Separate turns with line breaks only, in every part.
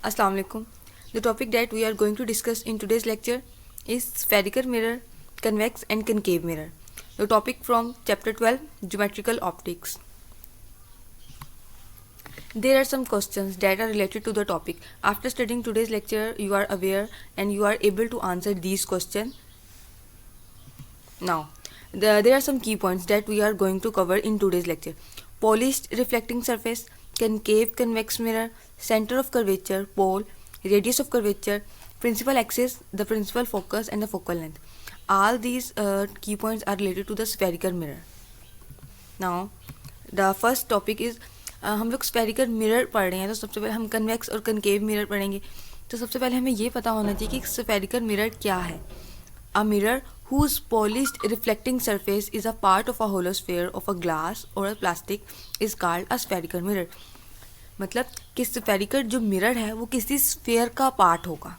Assalamu alaikum. The topic that we are going to discuss in today's lecture is spherical mirror, convex and concave mirror. The topic from chapter 12, Geometrical Optics. There are some questions that are related to the topic. After studying today's lecture, you are aware and you are able to answer these questions. Now, there are some key points that we are going to cover in today's lecture. Polished reflecting surface, concave convex mirror, center of curvature, pole, radius of curvature, principal axis, the principal focus and the focal length. All these key points are related to the spherical mirror. Now, the first topic is हम लोग spherical mirror पढ़ रहे हैं, तो सबसे पहले हम convex और कनकेव मिरर पढ़ेंगे. तो सबसे पहले हमें ये पता होना चाहिए कि स्फेरिकल मिरर क्या है. A mirror whose polished reflecting surface is a part of a hollow sphere of a glass or a plastic is called a spherical mirror. मतलब कि स्फेरिकल जो मिरर है वो किसी स्फेयर का पार्ट होगा.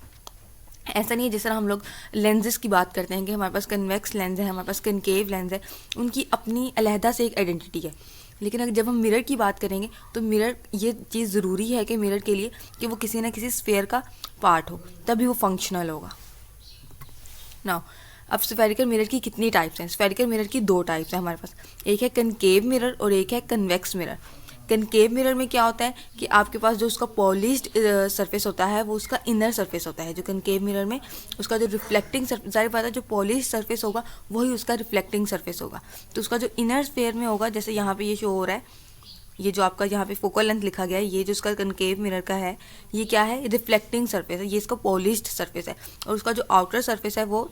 ऐसा नहीं है जैसे हम लोग लेंजेस की बात करते हैं कि हमारे पास कन्वेक्स लेंस है, हमारे पास कनकेव लेंस है, उनकी अपनी अलहदा से एक आइडेंटिटी है. लेकिन अगर जब हम मिरर की बात करेंगे तो मिरर ये चीज़ ज़रूरी है कि मिरर के लिए कि वो किसी ना किसी स्फेयर का पार्ट हो, तभी वो फंक्शनल होगा. नाउ अब स्फेरिकल मिरर की कितनी टाइप्स हैं? स्फेरिकल मिरर की दो टाइप्स हैं हमारे पास. एक है कनकेव मिरर और एक है कन्वेक्स मिरर. कनकेव मिरर में क्या होता है कि आपके पास जो उसका पॉलिश्ड सरफेस होता है वो उसका इनर सरफेस होता है. जो कनकेव मिरर में उसका जो रिफ्लेक्टिंग जाहिर बात है जो पॉलिश सरफेस होगा वही उसका रिफ्लेक्टिंग सरफेस होगा. तो उसका जो इनर स्फेयर में होगा, जैसे यहाँ पे ये शो हो रहा है, ये जो आपका यहाँ पे फोकल लेंथ लिखा गया है, ये जो इसका कनकेव मिरर का है, ये क्या है? रिफ्लेक्टिंग सरफेस है. ये इसका पॉलिश्ड सरफेस है और उसका जो आउटर सरफेस है वो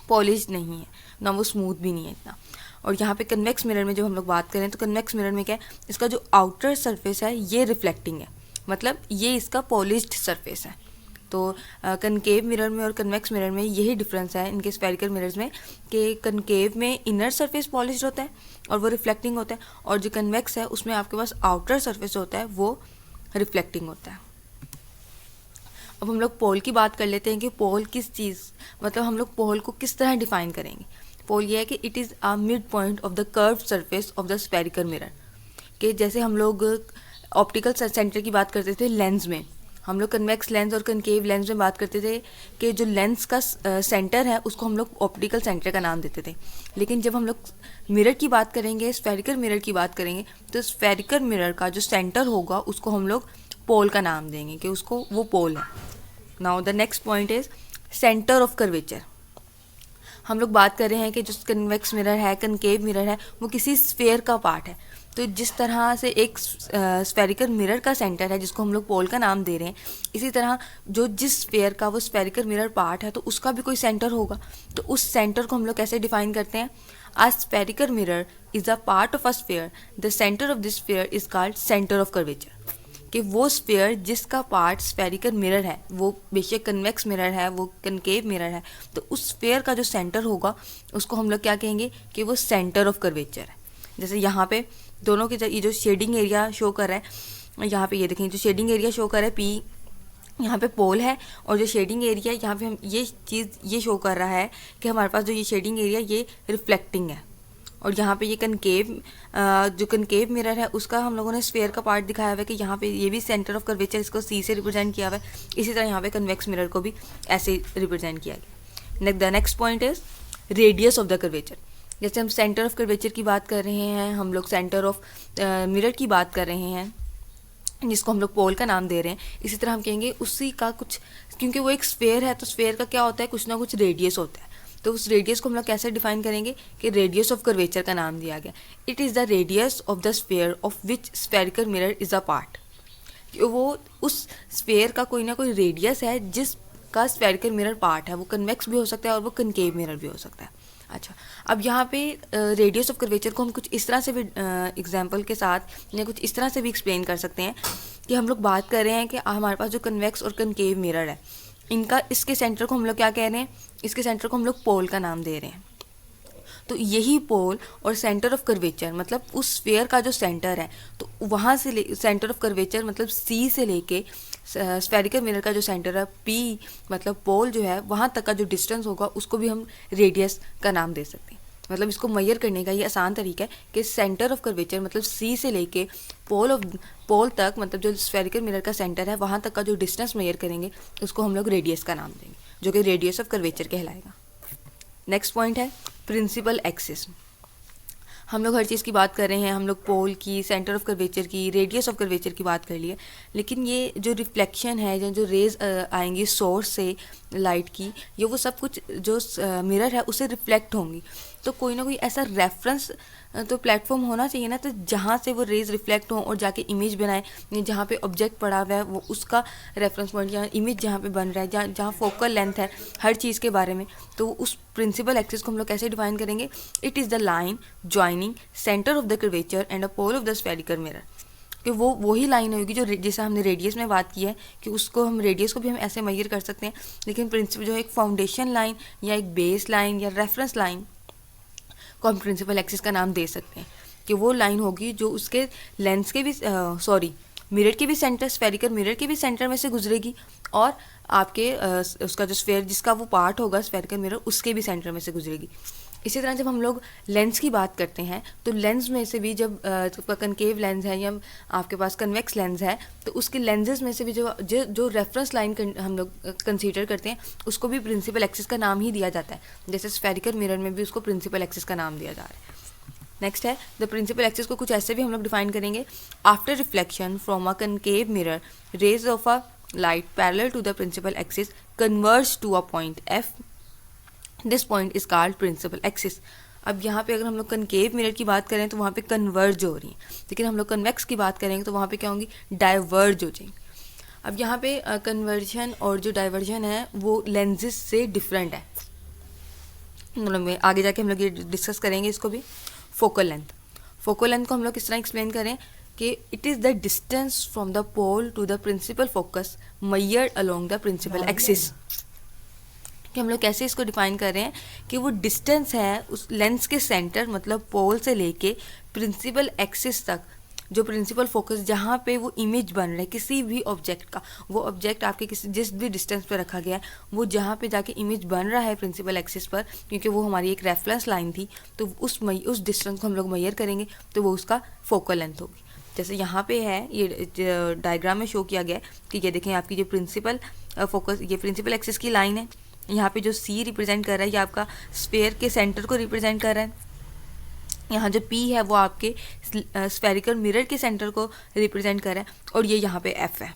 पॉलिश नहीं है, ना वो स्मूथ भी नहीं है इतना. और यहाँ पे कन्वेक्स मिरर में जब हम लोग बात करें तो कन्वेक्स मिरर में क्या है? इसका जो आउटर सरफेस है ये रिफ्लेक्टिंग है, मतलब ये इसका पॉलिश्ड सरफेस है. तो कनकेव मिरर में और कन्वेक्स मिरर में यही डिफरेंस है इनके स्फेरिकल मिरर्स में कि कनकेव में इनर सरफेस पॉलिश्ड होता है और वो रिफ्लेक्टिंग होता है, और जो कन्वेक्स है उसमें आपके पास आउटर सरफेस होता है वो रिफ्लेक्टिंग होता है. अब हम लोग पोल की बात कर लेते हैं कि पोल किस चीज़, मतलब हम लोग पोल को किस तरह डिफाइन करेंगे. पोल ये है कि it is a mid point of the curved surface of the spherical mirror. कि जैसे हम लोग ऑप्टिकल सेंटर की बात करते थे लेंस में, हम लोग कन्वेक्स लेंस और कनकेव लेंस में बात करते थे कि जो लेंस का सेंटर है उसको हम लोग ऑप्टिकल सेंटर का नाम देते थे. लेकिन जब हम लोग मिरर की बात करेंगे, स्फेरिकल मिरर की बात करेंगे, तो स्फेरिकल मिरर का जो सेंटर होगा उसको हम लोग पोल का नाम देंगे कि उसको वो पोल है. Now the next point is centre of curvature. हम लोग बात कर रहे हैं कि जो कन्वेक्स मिरर है, कनकेव मिरर है, वो किसी स्फेयर का पार्ट है. तो जिस तरह से एक स्फेरिकल मिरर का सेंटर है जिसको हम लोग पोल का नाम दे रहे हैं, इसी तरह जो जिस स्फेयर का वो स्फेरिकल मिरर पार्ट है तो उसका भी कोई सेंटर होगा. तो उस सेंटर को हम लोग कैसे डिफाइन करते हैं? A spherical mirror is a part of a sphere. The center of this sphere is called center of curvature. कि वो स्फेयर जिसका पार्ट स्फेरिकल मिरर है, वो बेशक कन्वेक्स मिरर है, वो कनकेव मिरर है, तो उस स्फेयर का जो सेंटर होगा उसको हम लोग क्या कहेंगे कि वो सेंटर ऑफ कर्वेचर है. जैसे यहाँ पे दोनों के ये जो शेडिंग एरिया शो कर रहा है, यहाँ पे ये देखें जो शेडिंग एरिया शो कर रहा है पी, यहाँ पे पोल है, और जो शेडिंग एरिया यहाँ पे हम ये चीज़ ये शो कर रहा है कि हमारे पास जो ये शेडिंग एरिया ये रिफ्लेक्टिंग है. और यहाँ पे ये कनकेव जो कनकेव मिरर है उसका हम लोगों ने स्फेयर का पार्ट दिखाया हुआ है कि यहाँ पे ये भी सेंटर ऑफ कर्वेचर इसको सी से रिप्रेजेंट किया हुआ है. इसी तरह यहाँ पे कन्वेक्स मिरर को भी ऐसे रिप्रेजेंट किया गया. The next point is radius of the curvature. जैसे हम सेंटर ऑफ कर्वेचर की बात कर रहे हैं, हम लोग सेंटर ऑफ मिरर की बात कर रहे हैं जिसको हम लोग पोल का नाम दे रहे हैं, इसी तरह हम कहेंगे उसी का कुछ, क्योंकि वो एक स्फेयर है तो स्फेयर का क्या होता है, कुछ ना कुछ रेडियस होता है. तो उस रेडियस को हम लोग कैसे डिफाइन करेंगे कि रेडियस ऑफ कर्वेचर का नाम दिया गया. It is the radius of the sphere of which spherical mirror is a part. वो उस स्फेयर का कोई ना कोई रेडियस है जिसका स्फेरिकल मिरर पार्ट है. वो कन्वेक्स भी हो सकता है और वो कनकेव मिरर भी हो सकता है. अच्छा, अब यहाँ पे रेडियस ऑफ कर्वेचर को हम कुछ इस तरह से भी एग्जांपल के साथ या कुछ इस तरह से भी एक्सप्लेन कर सकते हैं कि हम लोग बात कर रहे हैं कि हमारे पास जो कन्वेक्स और कनकेव मिरर है, इनका इसके सेंटर को हम लोग क्या कह रहे हैं? इसके सेंटर को हम लोग पोल का नाम दे रहे हैं. तो यही पोल और सेंटर ऑफ कर्वेचर मतलब उस स्फेयर का जो सेंटर है, तो वहाँ से सेंटर ऑफ कर्वेचर मतलब सी से लेके स्फेरिकल मिरर का जो सेंटर है पी मतलब पोल जो है वहाँ तक का जो डिस्टेंस होगा उसको भी हम रेडियस का नाम दे सकते हैं. मतलब इसको मेजर करने का ये आसान तरीका है कि सेंटर ऑफ कर्वेचर मतलब सी से लेके पोल तक, मतलब जो स्फेरिकल मिरर का सेंटर है वहाँ तक का जो डिस्टेंस मेजर करेंगे उसको हम लोग रेडियस का नाम देंगे, जो कि रेडियस ऑफ कर्वेचर कहलाएगा। नेक्स्ट पॉइंट है प्रिंसिपल एक्सिस। हम लोग हर चीज़ की बात कर रहे हैं, हम लोग पोल की, सेंटर ऑफ कर्वेचर की, रेडियस ऑफ कर्वेचर की बात कर लिए, लेकिन ये जो रिफ्लेक्शन है, जो रेज आएंगी सोर्स से लाइट की, ये वो सब कुछ जो मिरर है उससे रिफ्लेक्ट होंगी। तो कोई ना कोई ऐसा रेफरेंस तो प्लेटफॉर्म होना चाहिए ना, तो जहाँ से वो रेज रिफ्लेक्ट हो और जाके इमेज बनाए, जहाँ पे ऑब्जेक्ट पड़ा हुआ है वो उसका रेफरेंस पॉइंट, जहाँ इमेज जहाँ पे बन रहा है, जहाँ फोकल लेंथ है हर चीज़ के बारे में, तो उस प्रिंसिपल एक्सिस को हम लोग कैसे डिफाइन करेंगे? It is the line joining centre of the curvature and a pole of the spherical mirror. कि वो वही लाइन होगी जो जैसे हमने रेडियस में बात की है कि उसको हम रेडियस को भी हम ऐसे मेजर कर सकते हैं, लेकिन प्रिंसिपल जो एक फाउंडेशन लाइन या एक बेस लाइन या रेफरेंस लाइन को हम प्रिंसिपल एक्सिस का नाम दे सकते हैं कि वो लाइन होगी जो उसके लेंस के भी मिरर के भी सेंटर, स्फेरिकल मिरर के भी सेंटर में से गुजरेगी, और आपके उसका जो स्फेयर जिसका वो पार्ट होगा स्फेरिकल मिरर उसके भी सेंटर में से गुजरेगी। इसी तरह जब हम लोग लेंस की बात करते हैं तो लेंस में से भी जब कनकेव लेंस है या आपके पास कन्वेक्स लेंस है तो उसके लेंसेज में से भी जो रेफरेंस लाइन हम लोग कंसीडर करते हैं उसको भी प्रिंसिपल एक्सिस का नाम ही दिया जाता है, जैसे स्फेरिकल मिरर में भी उसको प्रिंसिपल एक्सिस का नाम दिया जा रहा है। नेक्स्ट है द प्रिंसिपल एक्सिस को कुछ ऐसे भी हम लोग डिफाइन करेंगे, after reflection from a concave mirror rays of a light parallel to the principal axis converge to a point F, this point is called principal axis. अब यहाँ पे अगर हम लोग कनकेव मिरर की बात करें तो वहाँ पे कन्वर्ज हो रही है, लेकिन हम लोग कन्वेक्स की बात करेंगे तो वहाँ पे क्या होंगी? डाइवर्ज हो जाएंगे। अब यहाँ पे कन्वर्जन और जो डाइवर्जन है वो लेंसेज से डिफरेंट है, दोनों में आगे जाके हम लोग ये डिस्कस करेंगे इसको भी। फोकल लेंथ को हम लोग किस तरह एक्सप्लेन करें कि it is the distance from the pole to the principal focus measured along the principal axis. कि हम लोग कैसे इसको डिफाइन कर रहे हैं कि वो डिस्टेंस है उस लेंस के सेंटर मतलब पोल से लेके प्रिंसिपल एक्सिस तक, जो प्रिंसिपल फोकस जहाँ पे वो इमेज बन रहा है किसी भी ऑब्जेक्ट का, वो ऑब्जेक्ट आपके किसी जिस भी डिस्टेंस पर रखा गया है वो जहाँ पे जाके इमेज बन रहा है प्रिंसिपल एक्सिस पर, क्योंकि वो हमारी एक रेफरेंस लाइन थी, तो उस डिस्टेंस को हम लोग मेजर करेंगे तो वो उसका फोकल लेंथ होगी। जैसे यहाँ पे है ये डायग्राम में शो किया गया है कि ये देखें आपकी जो प्रिंसिपल फोकस, ये प्रिंसिपल एक्सिस की लाइन है, यहाँ पे जो सी रिप्रेजेंट कर रहा है ये आपका स्फेयर के सेंटर को रिप्रेजेंट कर रहा है, यहाँ जो पी है वो आपके स्फेरिकल मिरर के सेंटर को रिप्रेजेंट कर रहा है, और ये यहाँ पे एफ है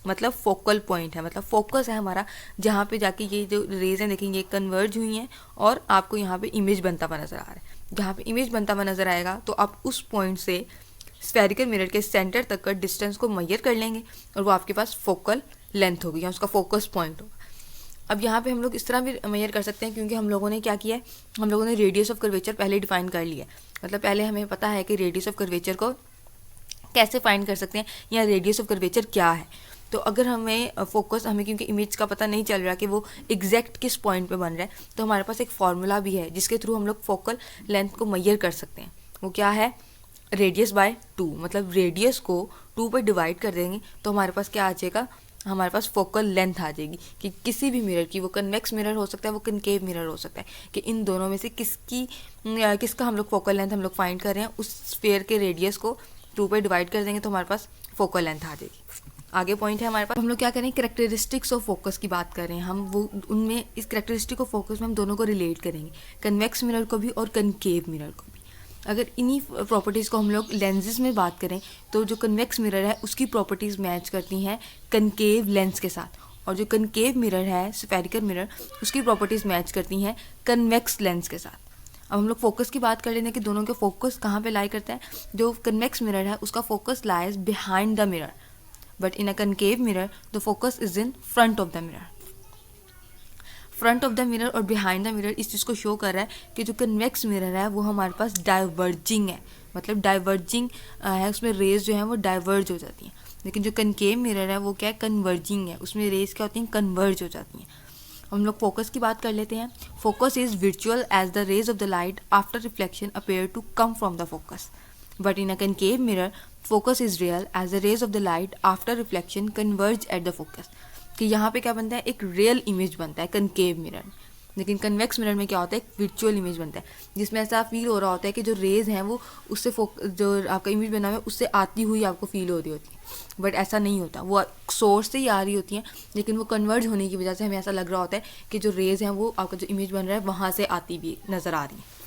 मतलब फोकल पॉइंट है, मतलब फोकस है हमारा, जहाँ पे जाके ये जो रेज हैं देखेंगे ये कन्वर्ज हुई हैं और आपको यहाँ पे इमेज बनता हुआ नज़र आ रहा है। जहाँ पे इमेज बनता हुआ नज़र आएगा तो आप उस पॉइंट से स्फेरिकल मिरर के सेंटर तक का डिस्टेंस को मेजर कर लेंगे और वो आपके पास फोकल लेंथ होगी या उसका फोकस पॉइंट होगा। अब यहाँ पे हम लोग इस तरह भी मेजर कर सकते हैं, क्योंकि हम लोगों ने क्या किया है, हम लोगों ने रेडियस ऑफ कर्वेचर पहले डिफाइन कर लिया है, मतलब पहले हमें पता है कि रेडियस ऑफ कर्वेचर को कैसे फाइंड कर सकते हैं या रेडियस ऑफ कर्वेचर क्या है। तो अगर हमें फोकस, हमें क्योंकि इमेज का पता नहीं चल रहा कि वो एग्जैक्ट किस पॉइंट पे बन रहा है, तो हमारे पास एक फार्मूला भी है जिसके थ्रू हम लोग फोकल लेंथ को मेजर कर सकते हैं। वो क्या है? रेडियस बाय 2, मतलब रेडियस को 2 पर डिवाइड कर देंगे तो हमारे पास क्या आ जाएगा, हमारे पास फोकल लेंथ आ जाएगी कि किसी भी मिरर की, वो कन्वेक्स मिरर हो सकता है, वो कनकेव मिरर हो सकता है, कि इन दोनों में से किसका हम लोग फोकल लेंथ हम लोग फाइंड कर रहे हैं, उस स्फेयर के रेडियस को 2 पर डिवाइड कर देंगे तो हमारे पास फोकल लेंथ आ जाएगी। आगे पॉइंट है हमारे पास, हम लोग क्या करें, कैरेक्टरिस्टिक्स ऑफ फोकस की बात कर रहे हैं हम, वो उनमें इस कैरेक्टरिस्टिक ऑफ फोकस में हम दोनों को रिलेट करेंगे, कन्वेक्स मिरर को भी और कनकेव मिरर को भी। अगर इन्हीं प्रॉपर्टीज़ को हम लोग लेंसेज में बात करें तो जो कन्वेक्स मिरर है उसकी प्रॉपर्टीज़ मैच करती हैं कनकेव लेंस के साथ, और जो कनकेव मिरर है स्फेरिकल मिरर उसकी प्रॉपर्टीज़ मैच करती हैं कन्वेक्स लेंस के साथ। अब हम लोग फोकस की बात कर लेते हैं कि दोनों के फोकस कहाँ पे लाई करता है। जो कन्वेक्स मिरर है उसका focus lies behind the mirror, but in a concave mirror the focus is in front of the mirror. Front of the mirror और बिहाइंड द मिरर इस चीज़ को शो कर रहा है कि जो कन्वेक्स मिरर है वो हमारे पास डाइवर्जिंग है, मतलब डाइवर्जिंग है, उसमें रेज जो है वो डाइवर्ज हो जाती हैं, लेकिन जो कनकेव मिरर है वो क्या है, कन्वर्जिंग है, उसमें रेज क्या होती हैं, कन्वर्ज हो जाती हैं। हम लोग फोकस की बात कर लेते हैं। Focus is virtual as the rays of the light after reflection appear to come from the focus, but in a concave mirror focus is real as the rays of the light after reflection converge at the focus. कि यहाँ पे क्या बनता है, एक real image बनता है concave mirror. लेकिन कन्वेक्स मिरर में क्या होता है, एक वर्चुअल इमेज बनता है जिसमें ऐसा फील हो रहा होता है कि जो रेज हैं वो उससे जो आपका इमेज बना हुआ है उससे आती हुई आपको फील हो रही होती है, बट ऐसा नहीं होता, वो सोर्स से ही आ रही होती हैं, लेकिन वो कन्वर्ज होने की वजह से हमें ऐसा लग रहा होता है कि जो रेज हैं वो आपका जो इमेज बन रहा है वहाँ से आती भी नज़र आ रही है।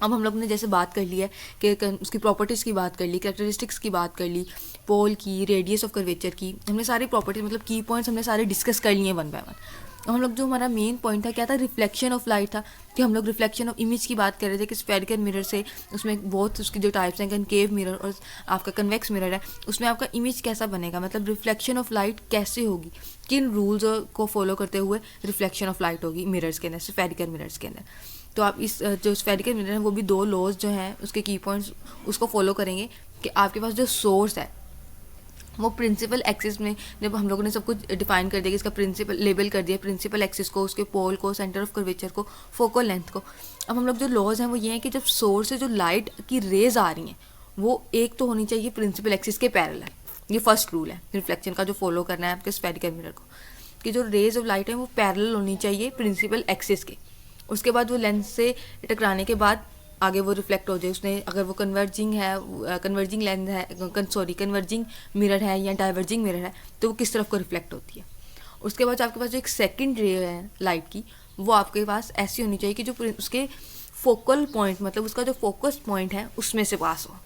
अब हम लोग ने जैसे बात कर ली है कि उसकी प्रॉपर्टीज़ की बात कर ली, कैरेक्टरिस्टिक्स की बात कर ली, पोल की, रेडियस ऑफ कर्वेचर की, हमने सारी प्रॉपर्टीज मतलब की पॉइंट्स हमने सारे डिस्कस कर लिए वन बाय वन। अब हम लोग जो हमारा मेन पॉइंट था क्या था, रिफ्लेक्शन ऑफ लाइट था, कि हम लोग रिफ्लेक्शन ऑफ इमेज की बात कर रहे थे कि स्फेरिकल मिरर से उसमें बहुत उसकी जो टाइप्स हैं, कनकेव मिरर और आपका कन्वेक्स मिरर है, उसमें आपका इमेज कैसा बनेगा, मतलब रिफ्लेक्शन ऑफ लाइट कैसे होगी, किन रूल्स को फॉलो करते हुए रिफ्लेक्शन ऑफ लाइट होगी मिरर्स के अंदर, स्फेरिकल मिरर्स के अंदर। तो आप इस जो स्फेरिकल मिरर है वो भी 2 लॉज जो हैं उसके की पॉइंट्स उसको फॉलो करेंगे कि आपके पास जो सोर्स है वो प्रिंसिपल एक्सिस में, जब हम लोगों ने सब कुछ डिफाइन कर दिया कि इसका प्रिंसिपल लेबल कर दिया, प्रिंसिपल एक्सिस को, उसके पोल को, सेंटर ऑफ कर्वेचर को, फोकल लेंथ को, अब हम लोग जो लॉज हैं वो ये हैं कि जब सोर्स से जो लाइट की रेज आ रही हैं वो एक तो होनी चाहिए प्रिंसिपल एक्सिस के पैरेलल, ये फर्स्ट रूल है रिफ्लेक्शन का जो फॉलो करना है आपके स्फेरिकल मिरर को, कि जो रेज ऑफ लाइट है वो पैरेलल होनी चाहिए प्रिंसिपल एक्सिस के, उसके बाद वो लेंस से टकराने के बाद आगे वो रिफ्लेक्ट हो जाए, उसने अगर वो कन्वर्जिंग है, कन्वर्जिंग लेंस है, सॉरी कन्वर्जिंग मिरर है या डाइवर्जिंग मिरर है, तो वो किस तरफ को रिफ्लेक्ट होती है। उसके बाद आपके पास जो एक सेकंड रे है लाइट की, वो आपके पास ऐसी होनी चाहिए कि जो उसके फोकल पॉइंट, मतलब उसका जो फोकस पॉइंट है उसमें से पास हो,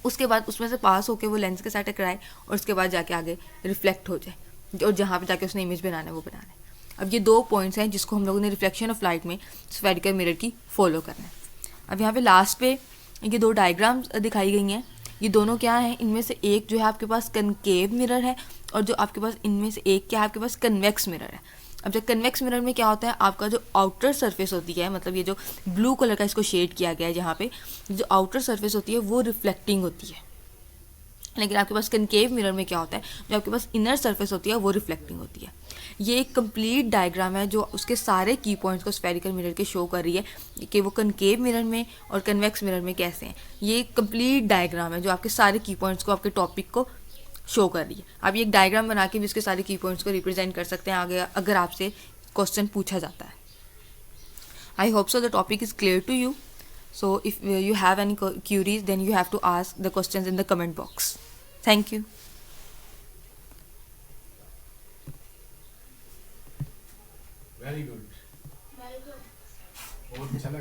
उसके बाद उसमें से पास होकर वो लेंस के साथ टकराए और उसके बाद जाके आगे रिफ्लेक्ट हो जाए और जहाँ पे जाके उसने इमेज बनाना है वो बनाना है। अब ये 2 पॉइंट्स हैं जिसको हम लोगों ने रिफ्लेक्शन ऑफ लाइट में स्फेरिकल मिरर की फॉलो करना है। अब यहाँ पे लास्ट पे ये 2 डायग्राम्स दिखाई गई हैं, ये दोनों क्या हैं, इनमें से एक जो है आपके पास कनकेव मिरर है और जो आपके पास इनमें से एक क्या है आपके पास कन्वेक्स मिरर है। अब जब कन्वेक्स मिरर में क्या होता है, आपका जो आउटर सरफेस होती है, मतलब ये जो ब्लू कलर का इसको शेड किया गया है जहाँ पे, जो आउटर सरफेस होती है वो रिफ्लेक्टिंग होती है, लेकिन आपके पास कनकेव मिरर में क्या होता है, जो आपके पास इनर सरफेस होती है वो रिफ्लेक्टिंग होती है। ये एक कंप्लीट डायग्राम है जो उसके सारे की पॉइंट्स को स्फेरिकल मिरर के शो कर रही है कि वो कनकेव मिरर में और कन्वेक्स मिरर में कैसे हैं। ये एक कंप्लीट डायग्राम है जो आपके सारे की पॉइंट्स को, आपके टॉपिक को शो कर रही है। आप ये एक डायग्राम बना के भी इसके सारे की पॉइंट्स को रिप्रेजेंट कर सकते हैं आगे अगर आपसे क्वेश्चन पूछा जाता है। I hope so the topic is clear to you. So if you have any queries, then you have to ask the questions in the comment box. Thank you.
Very good.
very good.
बहुत अच्छा लगा।